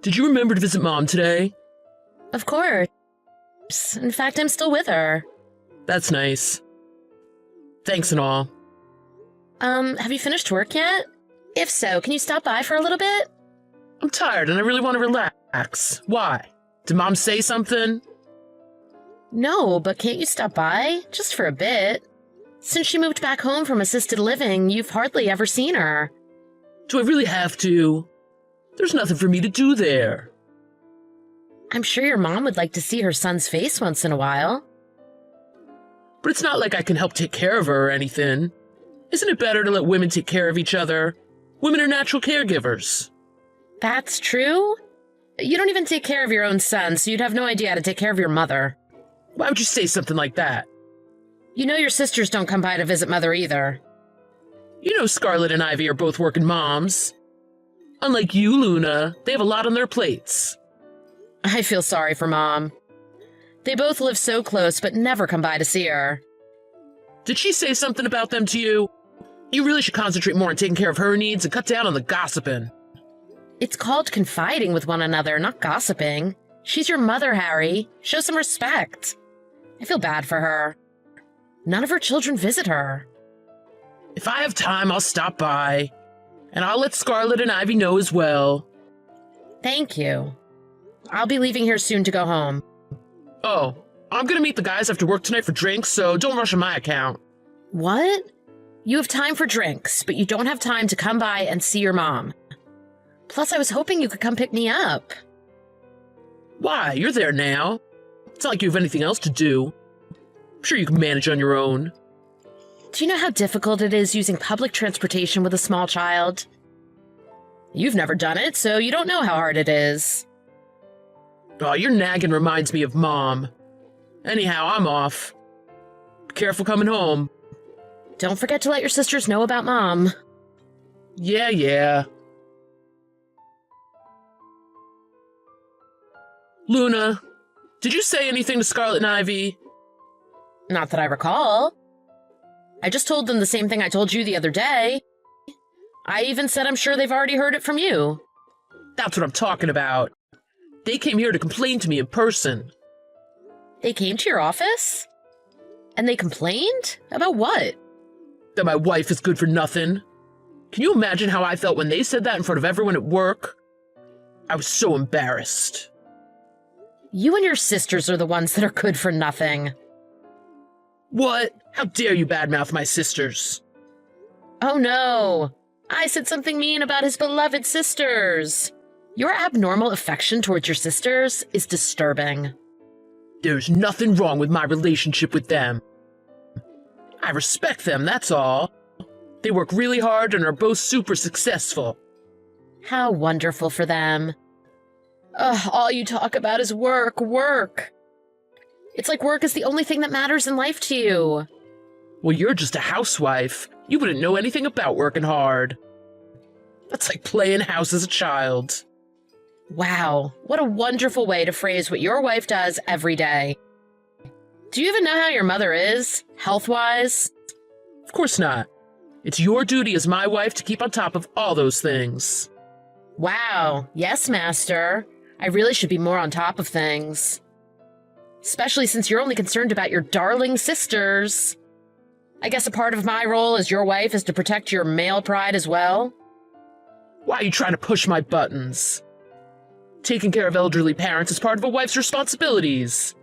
Did you remember to visit Mom today? Of course. In fact, I'm still with her. That's nice. Thanks and all. Have you finished work yet? If so, can you stop by for a little bit? I'm tired and I really want to relax. Why? Did Mom say something? No, but can't you stop by? Just for a bit. Since she moved back home from assisted living, you've hardly ever seen her. Do I really have to? There's nothing for me to do there. I'm sure your mom would like to see her son's face once in a while. But it's not like I can help take care of her or anything. Isn't it better to let women take care of each other? Women are natural caregivers. That's true. You don't even take care of your own son, so you'd have no idea how to take care of your mother. Why would you say something like that? You know your sisters don't come by to visit Mother either. You know Scarlett and Ivy are both working moms. Unlike you, Luna, they have a lot on their plates. I feel sorry for Mom. They both live so close but never come by to see her. Did she say something about them to you? You really should concentrate more on taking care of her needs and cut down on the gossiping. It's called confiding with one another, not gossiping. She's your mother, Harry. Show some respect. I feel bad for her. None of her children visit her. If I have time, I'll stop by. And I'll let Scarlett and Ivy know as well. Thank you. I'll be leaving here soon to go home. Oh, I'm gonna meet the guys after work tonight for drinks, so don't rush on my account. What? You have time for drinks, but you don't have time to come by and see your mom. Plus, I was hoping you could come pick me up. Why? You're there now. It's not like you have anything else to do. I'm sure you can manage on your own. Do you know how difficult it is using public transportation with a small child? You've never done it, so you don't know how hard it is. Oh, your nagging reminds me of Mom. Anyhow, I'm off. Be careful coming home. Don't forget to let your sisters know about Mom. Yeah. Luna, did you say anything to Scarlett and Ivy? Not that I recall. I just told them the same thing I told you the other day. I even said I'm sure they've already heard it from you. That's what I'm talking about. They came here to complain to me in person. They came to your office? And they complained? About what? That my wife is good for nothing. Can you imagine how I felt when they said that in front of everyone at work? I was so embarrassed. You and your sisters are the ones that are good for nothing. What? How dare you badmouth my sisters? Oh no! I said something mean about his beloved sisters. Your abnormal affection towards your sisters is disturbing. There's nothing wrong with my relationship with them. I respect them, that's all. They work really hard and are both super successful. How wonderful for them. Ugh, all you talk about is work, work. It's like work is the only thing that matters in life to you. Well, you're just a housewife. You wouldn't know anything about working hard. That's like playing house as a child. Wow, what a wonderful way to phrase what your wife does every day. Do you even know how your mother is, health-wise? Of course not. It's your duty as my wife to keep on top of all those things. Wow, yes, Master. I really should be more on top of things. Especially since you're only concerned about your darling sisters. I guess a part of my role as your wife is to protect your male pride as well. Why are you trying to push my buttons? Taking care of elderly parents is part of a wife's responsibilities.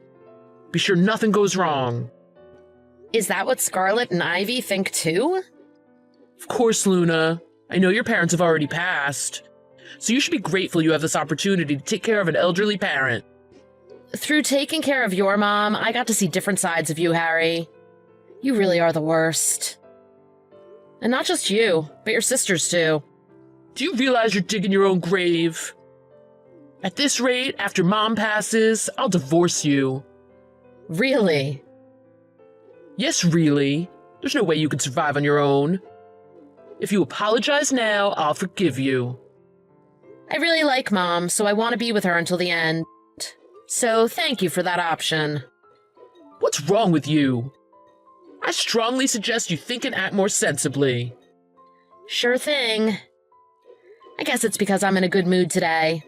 Be sure nothing goes wrong. Is that what Scarlett and Ivy think too? Of course, Luna. I know your parents have already passed. So you should be grateful you have this opportunity to take care of an elderly parent. Through taking care of your mom, I got to see different sides of you, Harry. You really are the worst. And not just you, but your sisters too. Do you realize you're digging your own grave? At this rate, after Mom passes, I'll divorce you. Really? Yes, really. There's no way you can survive on your own. If you apologize now, I'll forgive you. I really like Mom, so I want to be with her until the end. So thank you for that option. What's wrong with you? I strongly suggest you think and act more sensibly. Sure thing. I guess it's because I'm in a good mood today.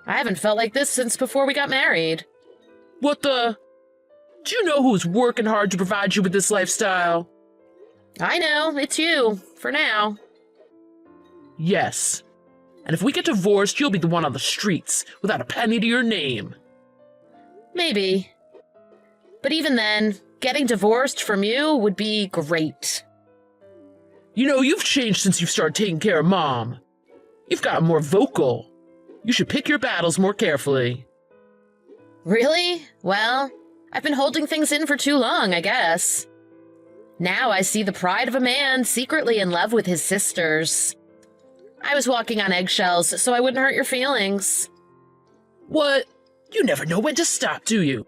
I haven't felt like this since before we got married. What the? Do you know who's working hard to provide you with this lifestyle? I know, it's you, for now. Yes. And if we get divorced, you'll be the one on the streets, without a penny to your name. Maybe. But even then, getting divorced from you would be great. You know, you've changed since you've started taking care of Mom. You've gotten more vocal. You should pick your battles more carefully. Really? Well, I've been holding things in for too long, I guess. Now I see the pride of a man secretly in love with his sisters. I was walking on eggshells so I wouldn't hurt your feelings. What? You never know when to stop, do you?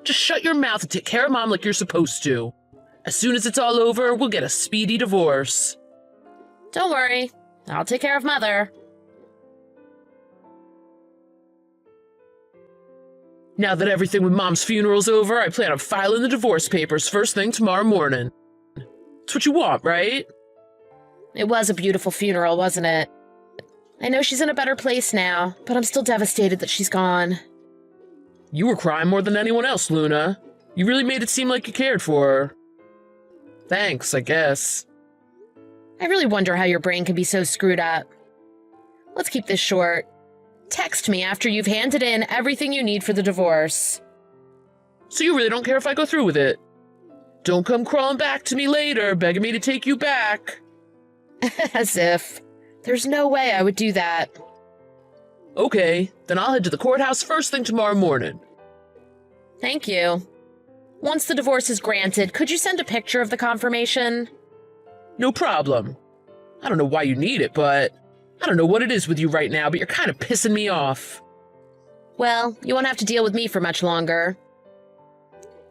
Just shut your mouth and take care of Mom like you're supposed to. As soon as it's all over, we'll get a speedy divorce. Don't worry. I'll take care of Mother. Now that everything with Mom's funeral's over, I plan on filing the divorce papers first thing tomorrow morning. It's what you want, right? It was a beautiful funeral, wasn't it? I know she's in a better place now, but I'm still devastated that she's gone. You were crying more than anyone else, Luna. You really made it seem like you cared for her. Thanks, I guess. I really wonder how your brain can be so screwed up. Let's keep this short. Text me after you've handed in everything you need for the divorce. So you really don't care if I go through with it? Don't come crawling back to me later, begging me to take you back. As if. There's no way I would do that. Okay, then I'll head to the courthouse first thing tomorrow morning. Thank you. Once the divorce is granted, could you send a picture of the confirmation? No problem. I don't know why you need it, but I don't know what it is with you right now, but you're kind of pissing me off. Well, you won't have to deal with me for much longer.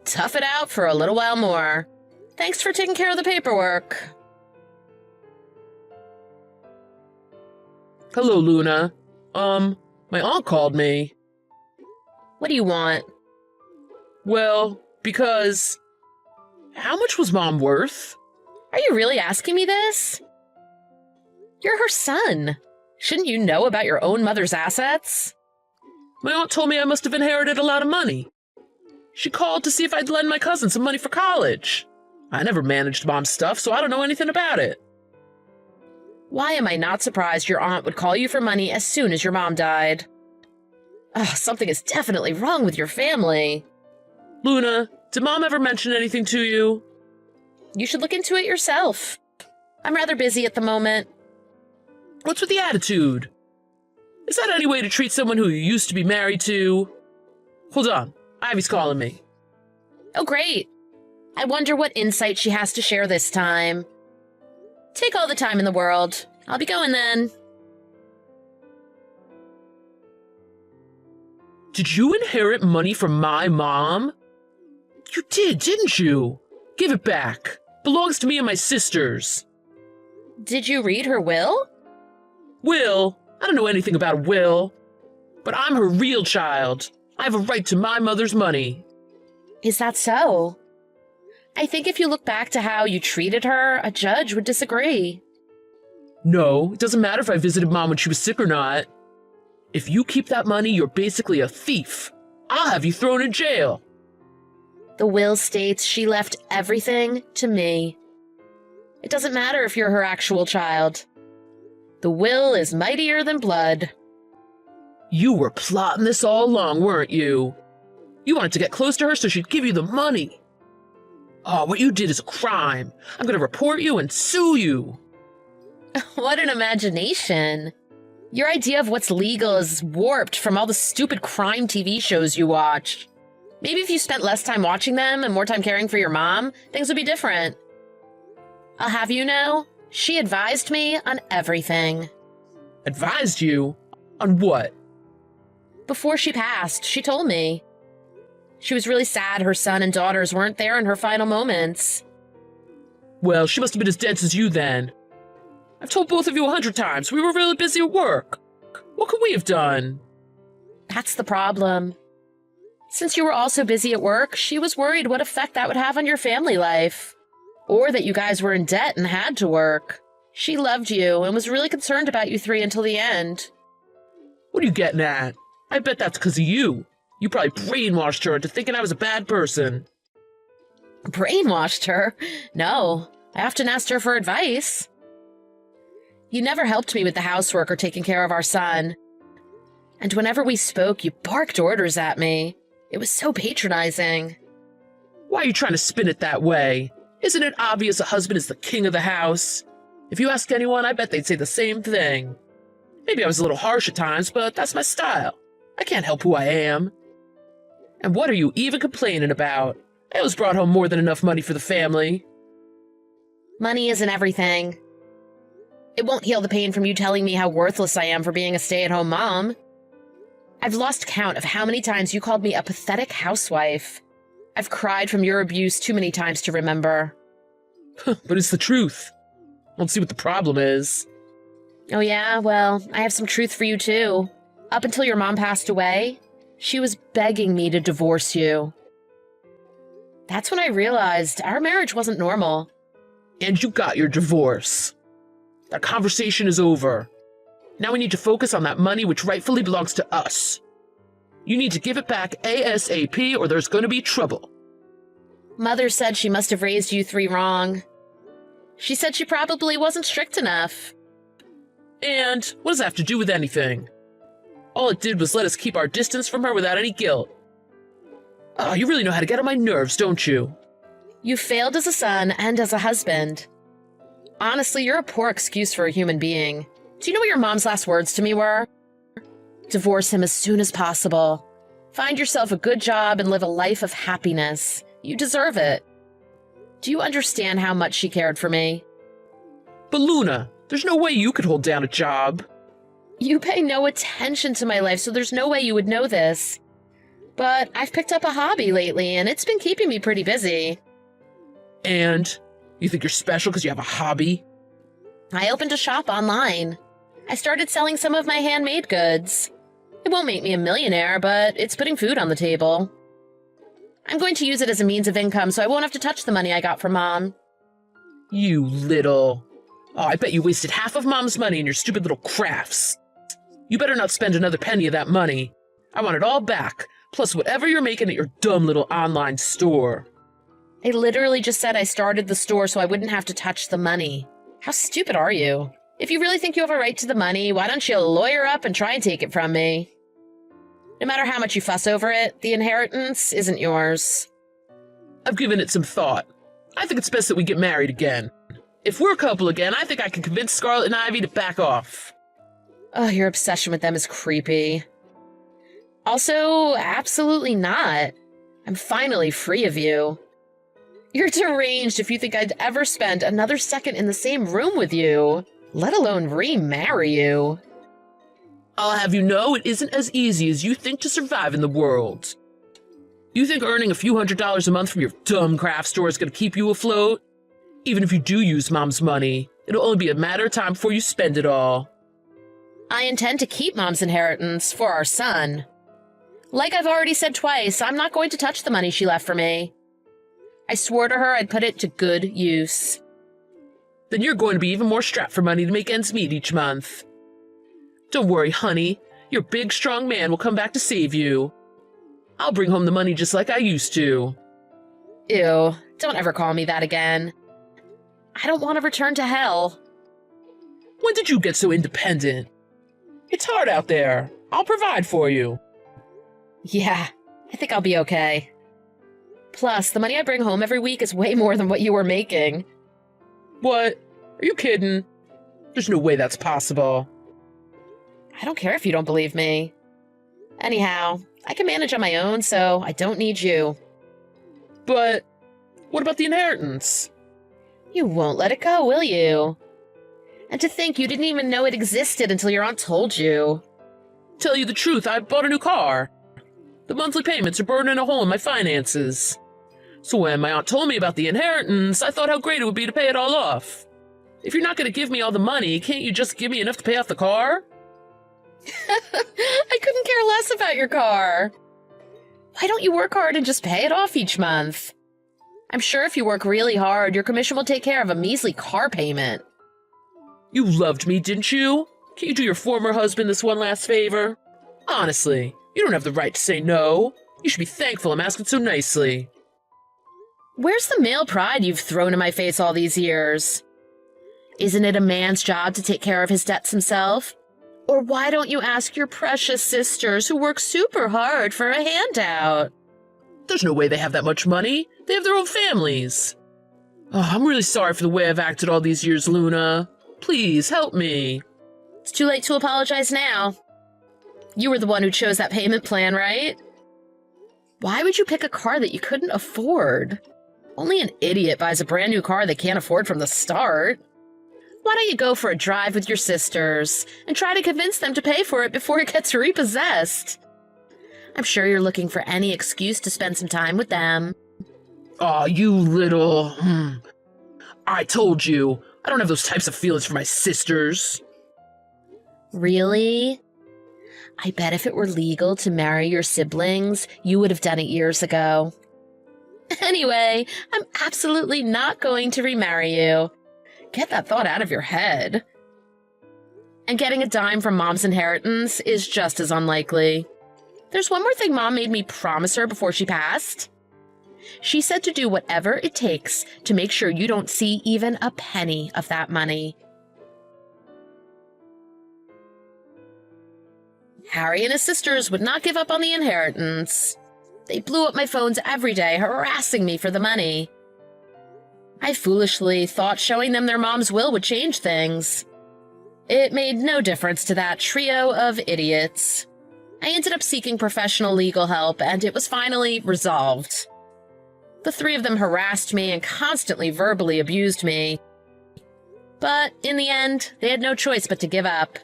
Tough it out for a little while more. Thanks for taking care of the paperwork. Hello, Luna. My aunt called me. What do you want? Well, because... How much was Mom worth? Are you really asking me this? You're her son. Shouldn't you know about your own mother's assets? My aunt told me I must have inherited a lot of money. She called to see if I'd lend my cousin some money for college. I never managed Mom's stuff, so I don't know anything about it. Why am I not surprised your aunt would call you for money as soon as your mom died? Ugh, something is definitely wrong with your family. Luna, did Mom ever mention anything to you? You should look into it yourself. I'm rather busy at the moment. What's with the attitude? Is that any way to treat someone who you used to be married to? Hold on, Ivy's calling me. Oh, great. I wonder what insight she has to share this time. Take all the time in the world. I'll be going then. Did you inherit money from my mom? You did, didn't you? Give it back. Belongs to me and my sisters. Did you read her will? Will? I don't know anything about a will. But I'm her real child. I have a right to my mother's money. Is that so? I think if you look back to how you treated her, a judge would disagree. No, it doesn't matter if I visited Mom when she was sick or not. If you keep that money, you're basically a thief. I'll have you thrown in jail. The will states she left everything to me. It doesn't matter if you're her actual child. The will is mightier than blood. You were plotting this all along, weren't you? You wanted to get close to her so she'd give you the money. Oh, what you did is a crime. I'm gonna report you and sue you. What an imagination. Your idea of what's legal is warped from all the stupid crime TV shows you watch. Maybe if you spent less time watching them and more time caring for your mom, things would be different. I'll have you know, she advised me on everything. Advised you? On what? Before she passed, she told me. She was really sad her son and daughters weren't there in her final moments. Well, she must have been as dense as you then. I've told both of you 100 times. We were really busy at work. What could we have done? That's the problem. Since you were also busy at work, she was worried what effect that would have on your family life. Or that you guys were in debt and had to work. She loved you and was really concerned about you three until the end. What are you getting at? I bet that's because of you. You probably brainwashed her into thinking I was a bad person. Brainwashed her? No, I often asked her for advice. You never helped me with the housework or taking care of our son. And whenever we spoke, you barked orders at me. It was so patronizing. Why are you trying to spin it that way? Isn't it obvious a husband is the king of the house? If you ask anyone, I bet they'd say the same thing. Maybe I was a little harsh at times, but that's my style. I can't help who I am. And what are you even complaining about? I always brought home more than enough money for the family. Money isn't everything. It won't heal the pain from you telling me how worthless I am for being a stay-at-home mom. I've lost count of how many times you called me a pathetic housewife. I've cried from your abuse too many times to remember. But it's the truth. I don't see what the problem is. Oh yeah? Well, I have some truth for you too. Up until your mom passed away, she was begging me to divorce you. That's when I realized our marriage wasn't normal. And you got your divorce. That conversation is over. Now we need to focus on that money which rightfully belongs to us. You need to give it back ASAP or there's going to be trouble. Mother said she must have raised you three wrong. She said she probably wasn't strict enough. And what does that have to do with anything? All it did was let us keep our distance from her without any guilt. Oh, you really know how to get on my nerves, don't you? You failed as a son and as a husband. Honestly, you're a poor excuse for a human being. Do you know what your mom's last words to me were? Divorce him as soon as possible. Find yourself a good job and live a life of happiness. You deserve it. Do you understand how much she cared for me? But Luna, there's no way you could hold down a job. You pay no attention to my life, so there's no way you would know this. But I've picked up a hobby lately, and it's been keeping me pretty busy. And you think you're special because you have a hobby? I opened a shop online. I started selling some of my handmade goods. It won't make me a millionaire, but it's putting food on the table. I'm going to use it as a means of income, so I won't have to touch the money I got from Mom. You little... Oh, I bet you wasted half of Mom's money in your stupid little crafts. You better not spend another penny of that money. I want it all back, plus whatever you're making at your dumb little online store. I literally just said I started the store so I wouldn't have to touch the money. How stupid are you? If you really think you have a right to the money, why don't you lawyer up and try and take it from me? No matter how much you fuss over it, the inheritance isn't yours. I've given it some thought. I think it's best that we get married again. If we're a couple again, I think I can convince Scarlet and Ivy to back off. Oh, your obsession with them is creepy. Also, absolutely not. I'm finally free of you. You're deranged if you think I'd ever spend another second in the same room with you, let alone remarry you. I'll have you know it isn't as easy as you think to survive in the world. You think earning a few $100s a month from your dumb craft store is going to keep you afloat? Even if you do use Mom's money, it'll only be a matter of time before you spend it all. I intend to keep Mom's inheritance for our son. Like I've already said twice, I'm not going to touch the money she left for me. I swore to her I'd put it to good use. Then you're going to be even more strapped for money to make ends meet each month. Don't worry, honey. Your big, strong man will come back to save you. I'll bring home the money just like I used to. Ew, don't ever call me that again. I don't want to return to hell. When did you get so independent? It's hard out there. I'll provide for you. Yeah, I think I'll be okay. Plus, the money I bring home every week is way more than what you were making. What? Are you kidding? There's no way that's possible. I don't care if you don't believe me. Anyhow, I can manage on my own, so I don't need you. But what about the inheritance? You won't let it go, will you? And to think you didn't even know it existed until your aunt told you. Tell you the truth, I bought a new car. The monthly payments are burning a hole in my finances. So when my aunt told me about the inheritance, I thought how great it would be to pay it all off. If you're not going to give me all the money, can't you just give me enough to pay off the car? I couldn't care less about your car. Why don't you work hard and just pay it off each month? I'm sure if you work really hard, your commission will take care of a measly car payment. You loved me, didn't you? Can't you do your former husband this one last favor? Honestly, You don't have the right to say no. You should be thankful I'm asking so nicely. Where's the male pride you've thrown in my face all these years? Isn't it a man's job to take care of his debts himself? Or why don't you ask your precious sisters who work super hard for a handout? There's no way they have that much money. They have their own families. Oh, I'm really sorry for the way I've acted all these years, Luna. Please, help me. It's too late to apologize now. You were the one who chose that payment plan, right? Why would you pick a car that you couldn't afford? Only an idiot buys a brand new car they can't afford from the start. Why don't you go for a drive with your sisters and try to convince them to pay for it before it gets repossessed? I'm sure you're looking for any excuse to spend some time with them. Aw, you little... I told you, I don't have those types of feelings for my sisters. Really? I bet if it were legal to marry your siblings, you would have done it years ago. Anyway, I'm absolutely not going to remarry you. Get that thought out of your head. And getting a dime from Mom's inheritance is just as unlikely. There's one more thing Mom made me promise her before she passed. She said to do whatever it takes to make sure you don't see even a penny of that money. Harry and his sisters would not give up on the inheritance. They blew up my phones every day, harassing me for the money. I foolishly thought showing them their mom's will would change things. It made no difference to that trio of idiots. I ended up seeking professional legal help, and it was finally resolved. The three of them harassed me and constantly verbally abused me. But in the end, they had no choice but to give up.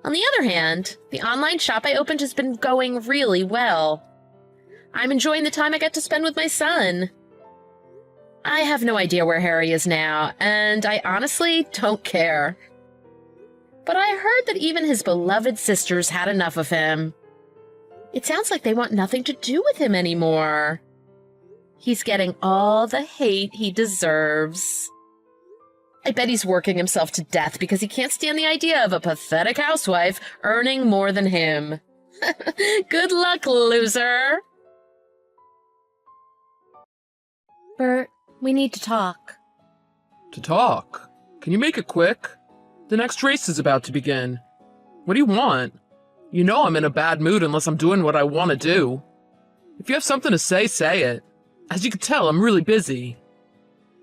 On the other hand, the online shop I opened has been going really well. I'm enjoying the time I get to spend with my son. I have no idea where Harry is now, and I honestly don't care. But I heard that even his beloved sisters had enough of him. It sounds like they want nothing to do with him anymore. He's getting all the hate he deserves. I bet he's working himself to death because he can't stand the idea of a pathetic housewife earning more than him. Good luck, loser! Bert, we need to talk. To talk? Can you make it quick? The next race is about to begin. What do you want? You know I'm in a bad mood unless I'm doing what I want to do. If you have something to say, say it. As you can tell, I'm really busy.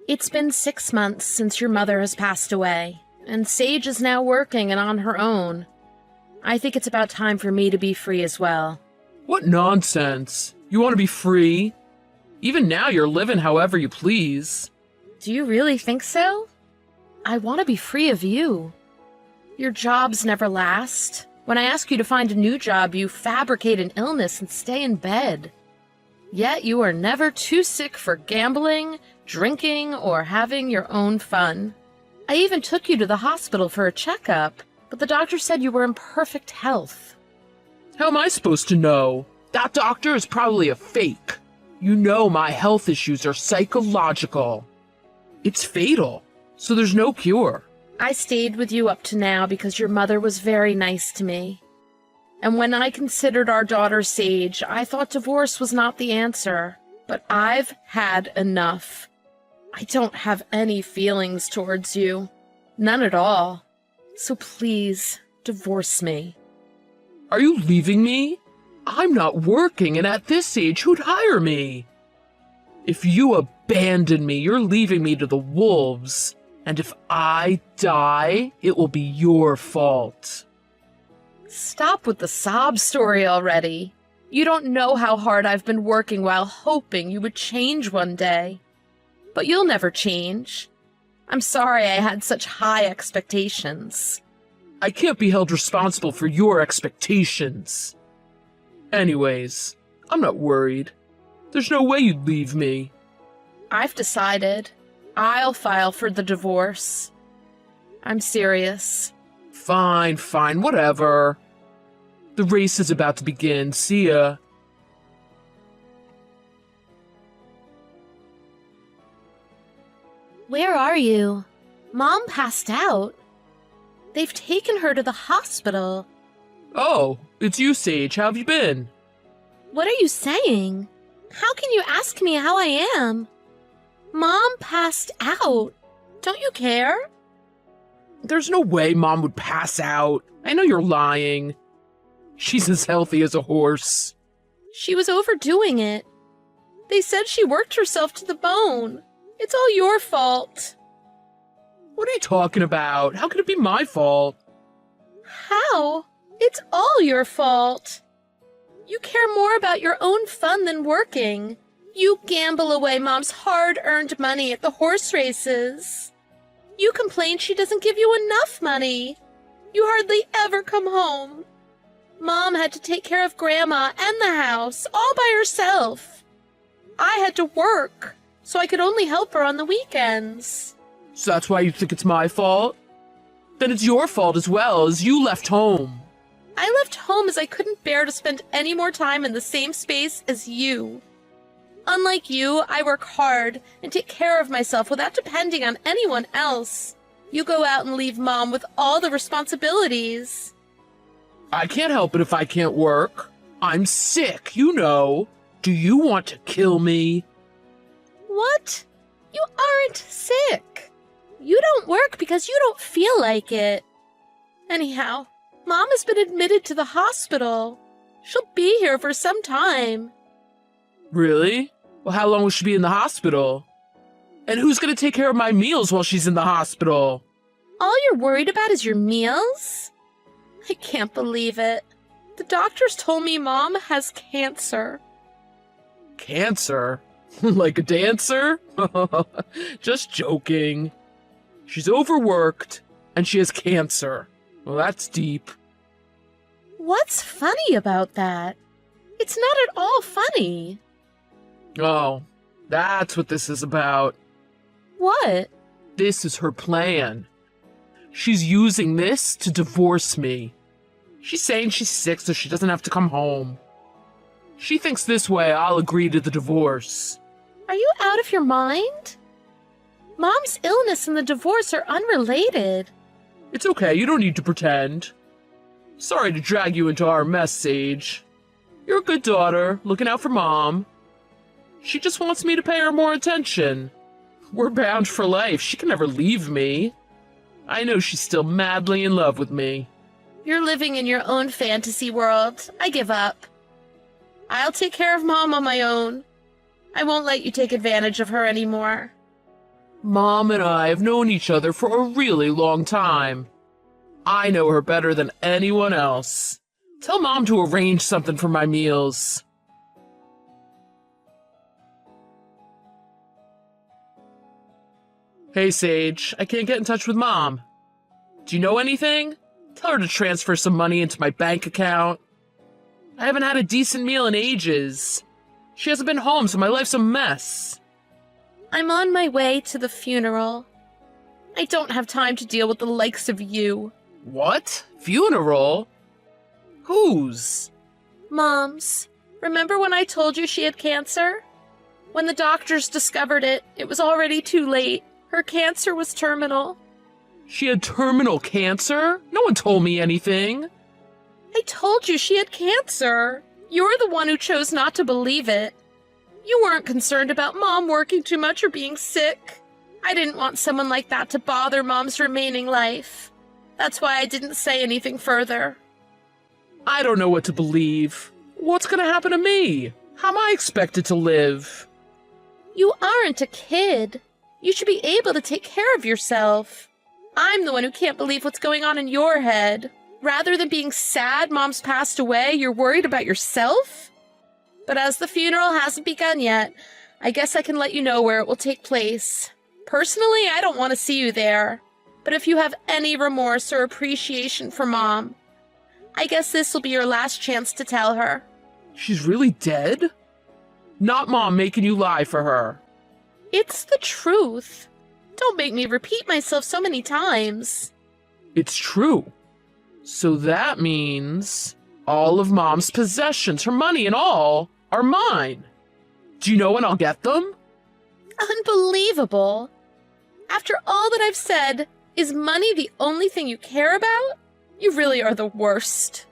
It's been 6 months since your mother has passed away, and Sage is now working and on her own. I think it's about time for me to be free as well. What nonsense! You want to be free? Even now you're living however you please. Do you really think so? I want to be free of you. Your jobs never last. When I ask you to find a new job, you fabricate an illness and stay in bed. Yet you are never too sick for gambling, drinking, or having your own fun. I even took you to the hospital for a checkup, but the doctor said you were in perfect health. How am I supposed to know? That doctor is probably a fake. You know my health issues are psychological. It's fatal, so there's no cure. I stayed with you up to now because your mother was very nice to me. And when I considered our daughter Sage, I thought divorce was not the answer. But I've had enough. I don't have any feelings towards you. None at all. So please, divorce me. Are you leaving me? I'm not working, and at this age, who'd hire me? If you abandon me, you're leaving me to the wolves. And if I die, it will be your fault. Stop with the sob story already. You don't know how hard I've been working while hoping you would change one day. But you'll never change. I'm sorry I had such high expectations. I can't be held responsible for your expectations. Anyways, I'm not worried. There's no way you'd leave me. I've decided. I'll file for the divorce. I'm serious. Fine, whatever. The race is about to begin. See ya. Where are you? Mom passed out. They've taken her to the hospital. Oh, it's you, Sage. How have you been? What are you saying? How can you ask me how I am? Mom passed out. Don't you care? There's no way Mom would pass out. I know you're lying. She's as healthy as a horse. She was overdoing it. They said she worked herself to the bone. It's all your fault. What are you talking about? How could it be my fault? How? It's all your fault. You care more about your own fun than working. You gamble away Mom's hard-earned money at the horse races. You complain she doesn't give you enough money. You hardly ever come home. Mom had to take care of Grandma and the house all by herself. I had to work, so I could only help her on the weekends. So that's why you think it's my fault? Then it's your fault as well, as you left home. I left home as I couldn't bear to spend any more time in the same space as you. Unlike you, I work hard and take care of myself without depending on anyone else. You go out and leave Mom with all the responsibilities. I can't help it if I can't work. I'm sick, you know. Do you want to kill me? What? You aren't sick. You don't work because you don't feel like it. Anyhow, Mom has been admitted to the hospital. She'll be here for some time. Really? Well, how long will she be in the hospital? And who's going to take care of my meals while she's in the hospital? All you're worried about is your meals? I can't believe it. The doctors told me Mom has cancer. Cancer? Like a dancer? Just joking. She's overworked, and she has cancer. Well, that's deep. What's funny about that? It's not at all funny. Oh, that's what this is about. What? This is her plan. She's using this to divorce me. She's saying she's sick so she doesn't have to come home. She thinks this way I'll agree to the divorce. Are you out of your mind? Mom's illness and the divorce are unrelated. It's okay, you don't need to pretend. Sorry to drag you into our mess, Sage. You're a good daughter, looking out for Mom. She just wants me to pay her more attention. We're bound for life. She can never leave me. I know she's still madly in love with me. You're living in your own fantasy world. I give up. I'll take care of Mom on my own. I won't let you take advantage of her anymore. Mom and I have known each other for a really long time. I know her better than anyone else. Tell Mom to arrange something for my meals. Hey, Sage, I can't get in touch with Mom. Do you know anything? Tell her to transfer some money into my bank account. I haven't had a decent meal in ages. She hasn't been home, so my life's a mess. I'm on my way to the funeral. I don't have time to deal with the likes of you. What? Funeral? Whose? Mom's. Remember when I told you she had cancer? When the doctors discovered it, it was already too late. Her cancer was terminal. She had terminal cancer? No one told me anything. I told you she had cancer. You're the one who chose not to believe it. You weren't concerned about Mom working too much or being sick. I didn't want someone like that to bother Mom's remaining life. That's why I didn't say anything further. I don't know what to believe. What's gonna happen to me? How am I expected to live? You aren't a kid. You should be able to take care of yourself. I'm the one who can't believe what's going on in your head. Rather than being sad Mom's passed away, you're worried about yourself? But as the funeral hasn't begun yet, I guess I can let you know where it will take place. Personally, I don't want to see you there. But if you have any remorse or appreciation for Mom, I guess this will be your last chance to tell her. She's really dead? Not Mom making you lie for her. It's the truth. Don't make me repeat myself so many times. It's true. So that means all of Mom's possessions, her money and all, are mine. Do you know when I'll get them? Unbelievable. After all that I've said, is money the only thing you care about? You really are the worst.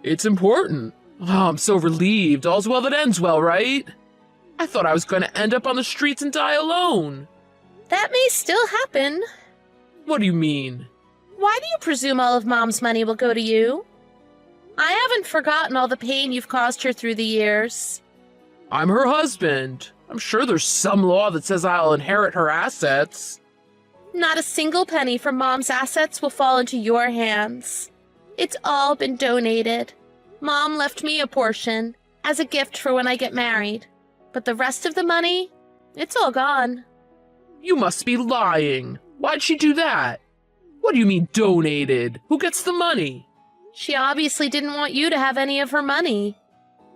It's important. Oh, I'm so relieved. All's well that ends well, right? I thought I was going to end up on the streets and die alone. That may still happen. What do you mean? Why do you presume all of Mom's money will go to you? I haven't forgotten all the pain you've caused her through the years. I'm her husband. I'm sure there's some law that says I'll inherit her assets. Not a single penny from Mom's assets will fall into your hands. It's all been donated. Mom left me a portion as a gift for when I get married. But the rest of the money, it's all gone. You must be lying. Why'd she do that? What do you mean donated? Who gets the money? She obviously didn't want you to have any of her money.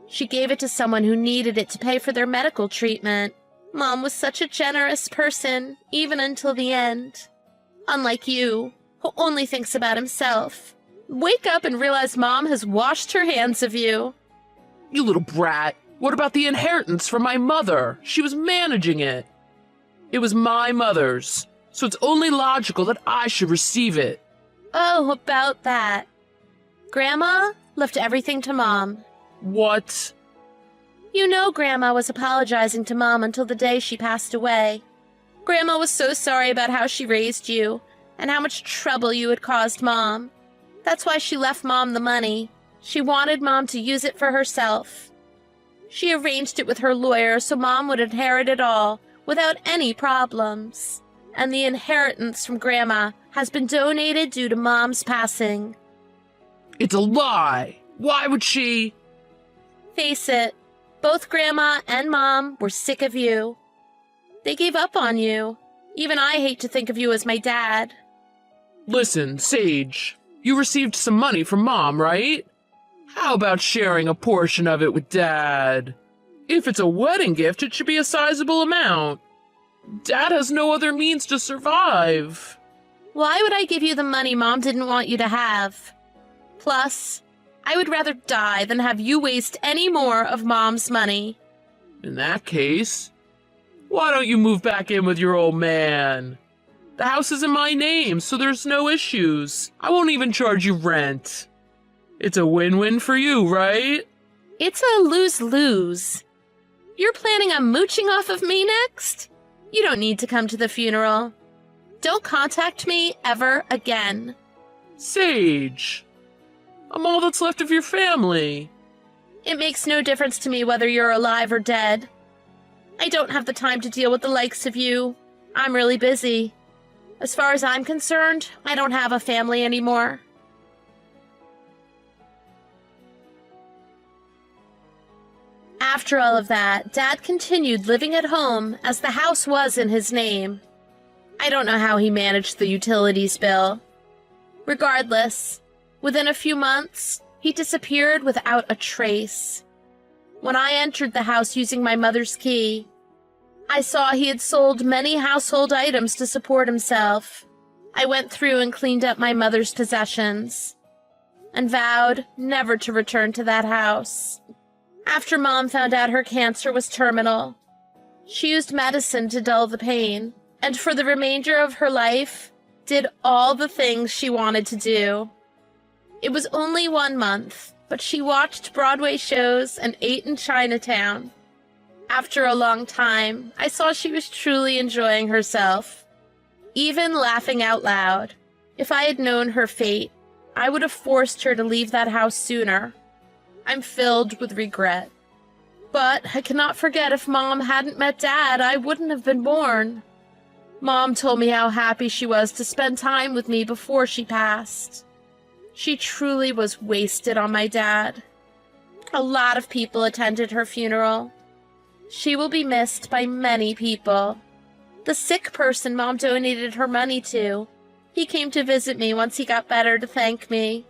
She gave it to someone who needed it to pay for their medical treatment. Mom was such a generous person, even until the end. Unlike you, who only thinks about himself. Wake up and realize Mom has washed her hands of you. You little brat. What about the inheritance from my mother? She was managing it. It was my mother's, so it's only logical that I should receive it. Oh, about that. Grandma left everything to Mom. What? You know Grandma was apologizing to Mom until the day she passed away. Grandma was so sorry about how she raised you and how much trouble you had caused Mom. That's why she left Mom the money. She wanted Mom to use it for herself. She arranged it with her lawyer so Mom would inherit it all without any problems. And the inheritance from Grandma has been donated due to Mom's passing. It's a lie. Why would she? Face it, both Grandma and Mom were sick of you. They gave up on you. Even I hate to think of you as my dad. Listen, Sage, you received some money from Mom, right? How about sharing a portion of it with Dad? If it's a wedding gift, it should be a sizable amount. Dad has no other means to survive. Why would I give you the money Mom didn't want you to have? Plus, I would rather die than have you waste any more of Mom's money. In that case, why don't you move back in with your old man? The house is in my name, so there's no issues. I won't even charge you rent. It's a win-win for you, right? It's a lose-lose. You're planning on mooching off of me next? You don't need to come to the funeral. Don't contact me ever again. Sage, I'm all that's left of your family. It makes no difference to me whether you're alive or dead. I don't have the time to deal with the likes of you. I'm really busy. As far as I'm concerned, I don't have a family anymore. After all of that, Dad continued living at home as the house was in his name. I don't know how he managed the utilities bill. Regardless, within a few months, he disappeared without a trace. When I entered the house using my mother's key, I saw he had sold many household items to support himself. I went through and cleaned up my mother's possessions and vowed never to return to that house. After Mom found out her cancer was terminal, she used medicine to dull the pain, and for the remainder of her life, did all the things she wanted to do. It was only 1 month, but she watched Broadway shows and ate in Chinatown. After a long time, I saw she was truly enjoying herself, even laughing out loud. If I had known her fate, I would have forced her to leave that house sooner. I'm filled with regret. But I cannot forget if Mom hadn't met Dad, I wouldn't have been born. Mom told me how happy she was to spend time with me before she passed. She truly was wasted on my dad. A lot of people attended her funeral. She will be missed by many people. The sick person Mom donated her money to, he came to visit me once he got better to thank me.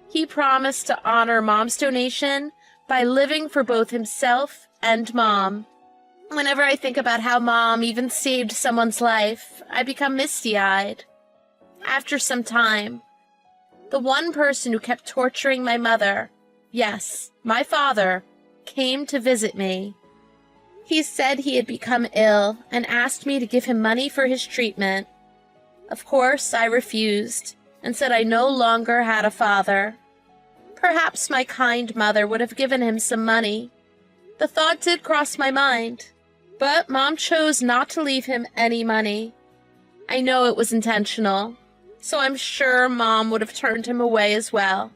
He promised to honor Mom's donation by living for both himself and Mom. Whenever I think about how Mom even saved someone's life, I become misty-eyed. After some time, the one person who kept torturing my mother, yes, my father, came to visit me. He said he had become ill and asked me to give him money for his treatment. Of course, I refused and said I no longer had a father. Perhaps my kind mother would have given him some money. The thought did cross my mind, but Mom chose not to leave him any money. I know it was intentional, so I'm sure Mom would have turned him away as well.